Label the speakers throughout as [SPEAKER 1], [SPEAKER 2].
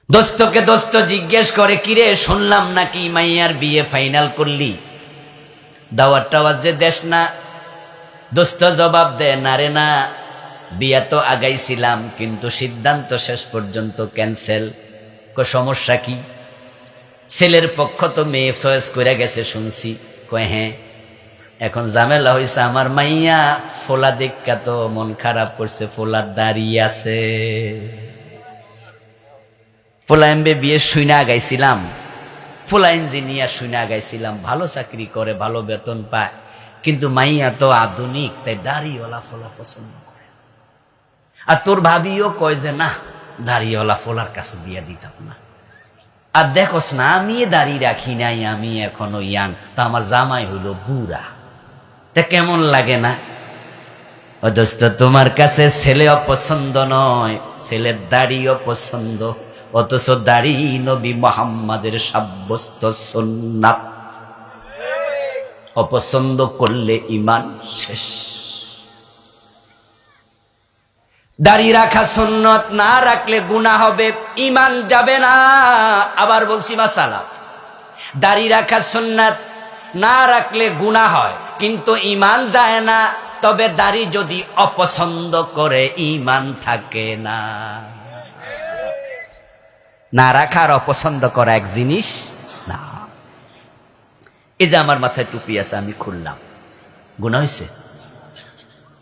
[SPEAKER 1] দোস্তকে দোস্ত জিজ্ঞেস করে, কিরে শুনলাম নাকি মাইয়ার বিয়ে ফাইনাল করলি, দাওয়াত টাওয়াত যে দেশ না। দোস্ত জবাব দেয়, না রে না, বিয়া তো আগাইছিলাম কিন্তু সিদ্ধান্ত শেষ পর্যন্ত ক্যান্সেল। সমস্যা কি? ছেলের পক্ষ তো মেয়ে চয়েস করে গেছে শুনছি। কয় হ্যাঁ। এখন ঝামেলা হয়েছে, আমার মাইয়া ফোলা দেখা তো মন খারাপ করছে, ফোলার দাঁড়িয়ে আছে। ফোলা এমবে বিয়ে শুনে আগাইছিলাম, ফোলা ইঞ্জিনিয়ার শুনে আগাইছিলাম, ভালো চাকরি করে, ভালো বেতন পায়, কিন্তু মাইয়া তো আধুনিক, তাই দাড়িওয়ালা ফোলা পছন্দ করে। আর তোর ভাবিও কয় যে না, দাড়িওয়ালা ফোলার কাছে বিয়ে দিতাম না। আর দেখোস না, আমি দাড়ি রাখি নাই, আমি এখনো ইয়াং, তো আমার জামাই হইল বুড়া। তা কেমন লাগে না? ও দোস্ত, তোমার কাছে ছেলে অপছন্দ নয়, ছেলের দাড়িও পছন্দ, অথচ দাড়ি নবী মুহাম্মাদের সাব্যস্ত সুন্নাত। অপছন্দ করলে ঈমান শেষ। দাড়ি রাখা সুন্নত, না রাখলে গুনাহ হবে, ঈমান যাবে না। আবার বলছি মাসালা, দাড়ি রাখা সুন্নাত, না রাখলে গুনাহ হয় কিন্তু ঈমান যায় না। তবে দাড়ি যদি অপছন্দ করে ঈমান থাকে না। না রাখার অপছন্দ করা এক জিনিস না। এই যে আমার মাথায় টুপি আছে, আমি খুললাম, গুনাহ হয়েছে?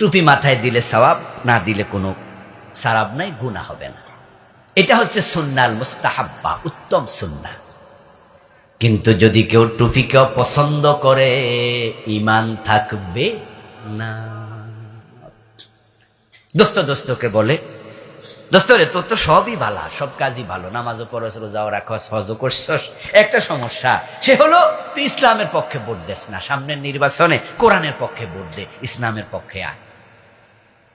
[SPEAKER 1] টুপি মাথায় দিলে সওয়াব, না দিলে কোনো সারাব নাই, গুনাহ হবে না। এটা হচ্ছে সুন্নাল মুস্তাহাব্বা, উত্তম সুন্নাহ। কিন্তু যদি কেউ টুপিকে পছন্দ করে, ঈমান থাকবে না। দোস্ত দোস্তকে বলে, দোস্ত রে, তোর তো সবই ভালো, সব কাজই ভালো, নামাজও পড়ছ, রোজাও রাখস, হজও করছস, একটা সমস্যা, সে হলো তুই ইসলামের পক্ষে ভোট দেস না। সামনের নির্বাচনে কোরআনের পক্ষে ভোট দে, ইসলামের পক্ষে আয়।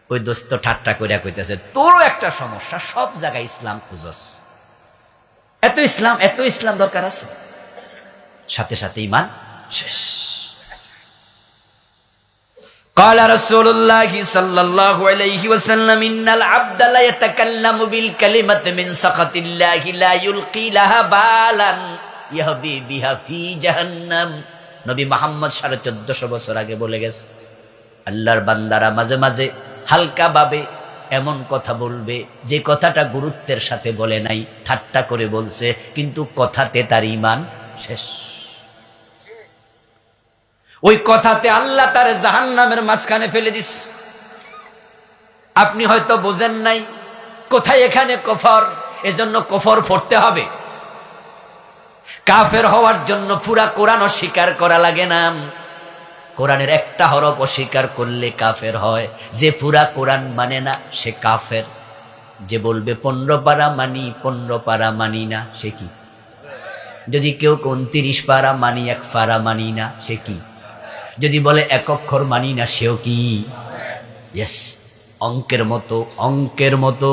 [SPEAKER 1] ওই দোস্ত ঠাট্টা কইরা কইতেছে, তোরও একটা সমস্যা, সব জায়গায় ইসলাম খুঁজস, এত ইসলাম দরকার আছে, সাথে সাথে ঈমান শেষ। قال رسول الله صلى الله عليه وسلم إن العبد لا يتكلم بالكلمة من سخط الله لا يلقي لها بالا يهبي بها في جهنم। নবী মুহাম্মদ 1450 বছর আগে বলে গেছে, আল্লাহর বান্দারা মাঝে মাঝে হালকা ভাবে এমন কথা বলবে যে কথাটা গুরুত্বের সাথে বলে নাই, ঠাট্টা করে বলছে, কিন্তু কথাতে তার ঈমান শেষ। ওই কথাতে আল্লাহ তার জাহান্নামের মাঝখানে ফেলে দিস। আপনি হয়তো বোঝেন নাই কোথায় এখানে কফর, এজন্য কফর পড়তে হবে। কাফের হওয়ার জন্য পুরা কোরআন অস্বীকার করা লাগে না। কোরআনের একটা হরফ অস্বীকার করলে কাফের হয়। যে পুরা কোরআন মানে না সে কাফের। যে বলবে 15 পারা মানি, 15 পারা মানি না, সে কি? যদি কেউ 29 পারা মানি, 1 পারা মানি না, সে কি? যদি বলে 1 অক্ষর মানি না, সেও কি? ইয়েস, অঙ্কের মতো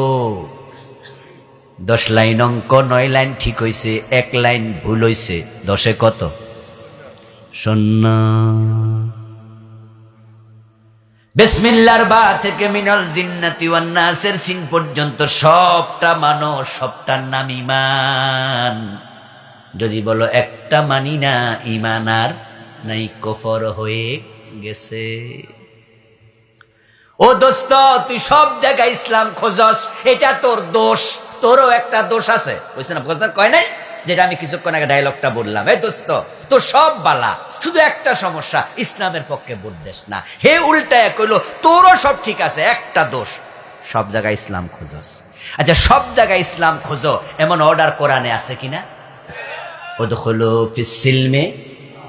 [SPEAKER 1] 10 লাইন অঙ্ক, 9 লাইন ঠিক হইছে, 1 লাইন ভুল হইছে, 10-এ কত? 0। বিসমিল্লাহর বা থেকে মিনাল জিন্নাতি ওয়ান নাসের সিন পর্যন্ত সবটা মানো, সবটার নাম ঈমান। যদি বলো একটা মানি না, ঈমান আর নাই, কফর হয়ে গেছে। ও দোস্ত, তুই সব জায়গায় ইসলাম খোঁজস, এটা তোর দোষ। তোরও একটা দোষ আছে, বুঝছে না? কয় নাই যেটা আমি কিছুক্ষণ আগে ডায়লগটা বললাম, এই দোস্ত তোর সব বালা, শুধু একটা সমস্যা, ইসলামের পক্ষে ভোট দেস না। হে উল্টায় কইলো, তোরও সব ঠিক আছে, একটা দোষ, সব জায়গায় ইসলাম খোঁজস। আচ্ছা, সব জায়গায় ইসলাম খোঁজো, এমন অর্ডার কোরআনে আছে কিনা? উদখুলু ফিস সিলমে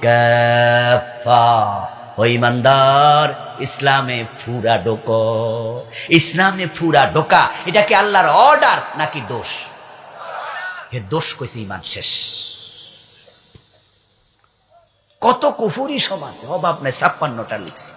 [SPEAKER 1] কাফা, ও ঈমানদার, ইসলামে ফুরা ঢোকো। ইসলামে ফুরা ঢোকা, এটা কি আল্লাহর অর্ডার নাকি দোষ? এ দোষ কইছে, ঈমান শেষ। কত কুফরি সমাজে অভাব নাই, 56টা লিখছি।